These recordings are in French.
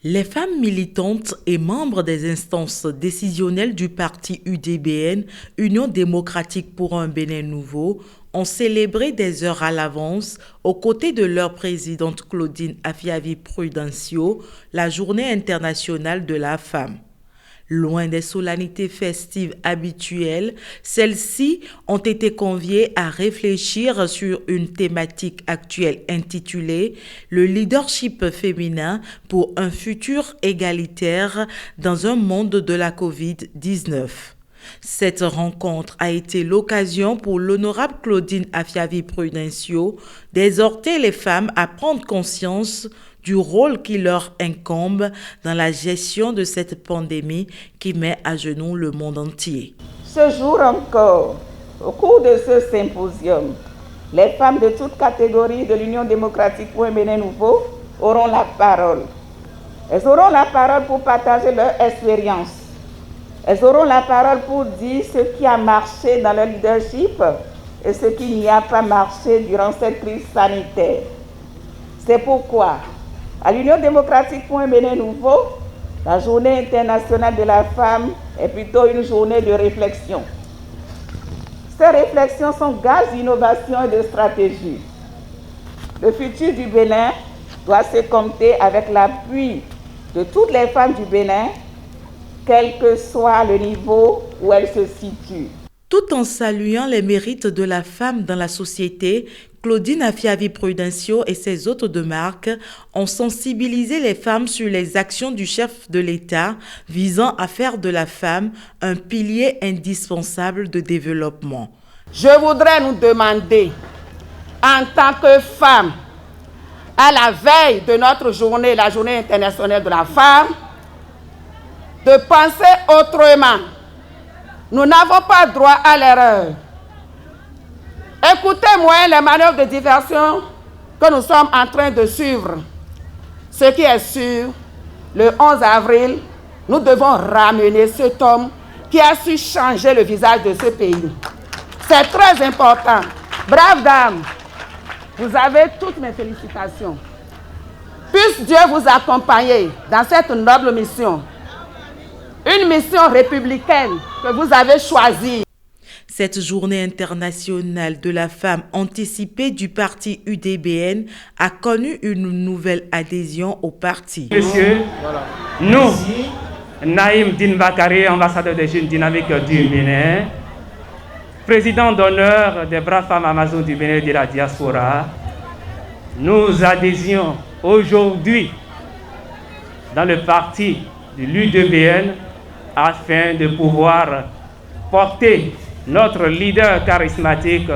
Les femmes militantes et membres des instances décisionnelles du parti UDBN, Union démocratique pour un Bénin nouveau, ont célébré des heures à l'avance, aux côtés de leur présidente Claudine Afiavi-Prudencio, la Journée internationale de la femme. Loin des solennités festives habituelles, celles-ci ont été conviées à réfléchir sur une thématique actuelle intitulée « Le leadership féminin pour un futur égalitaire dans un monde de la Covid-19 ». Cette rencontre a été l'occasion pour l'honorable Claudine Afiavi-Prudencio d'exhorter les femmes à prendre conscience du rôle qui leur incombe dans la gestion de cette pandémie qui met à genoux le monde entier. Ce jour encore, au cours de ce symposium, les femmes de toutes catégories de l'Union démocratique pour un Bénin nouveau auront la parole. Elles auront la parole pour partager leur expérience. Elles auront la parole pour dire ce qui a marché dans leur leadership et ce qui n'y a pas marché durant cette crise sanitaire. C'est pourquoi, à l'Union démocratique pour un Bénin nouveau, la Journée internationale de la femme est plutôt une journée de réflexion. Ces réflexions sont gage d'innovation et de stratégie. Le futur du Bénin doit se compter avec l'appui de toutes les femmes du Bénin, quel que soit le niveau où elles se situent. Tout en saluant les mérites de la femme dans la société, Claudine Afiavi-Prudencio et ses hôtes de marque ont sensibilisé les femmes sur les actions du chef de l'État visant à faire de la femme un pilier indispensable de développement. Je voudrais nous demander, en tant que femmes, à la veille de notre journée, la Journée internationale de la femme, de penser autrement. Nous n'avons pas droit à l'erreur. Écoutez-moi les manœuvres de diversion que nous sommes en train de suivre. Ce qui est sûr, le 11 avril, nous devons ramener cet homme qui a su changer le visage de ce pays. C'est très important. Brave dame, vous avez toutes mes félicitations. Puisse Dieu vous accompagner dans cette noble mission. Une mission républicaine que vous avez choisie. Cette journée internationale de la femme anticipée du parti UDBN a connu une nouvelle adhésion au parti. Monsieur, nous, Naïm Din Bakari, ambassadeur des jeunes dynamiques du Bénin, président d'honneur des braves femmes amazones du Bénin et de la diaspora, nous adhésions aujourd'hui dans le parti de l'UDBN afin de pouvoir porter notre leader charismatique.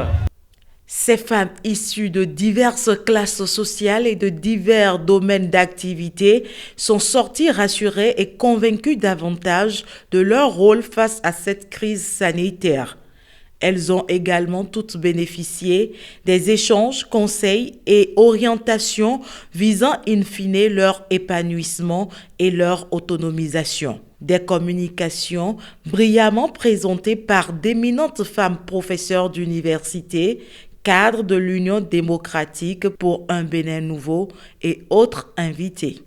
Ces femmes issues de diverses classes sociales et de divers domaines d'activité sont sorties rassurées et convaincues davantage de leur rôle face à cette crise sanitaire. Elles ont également toutes bénéficié des échanges, conseils et orientations visant in fine leur épanouissement et leur autonomisation. Des communications brillamment présentées par d'éminentes femmes professeurs d'université, cadres de l'Union démocratique pour un Bénin nouveau et autres invités.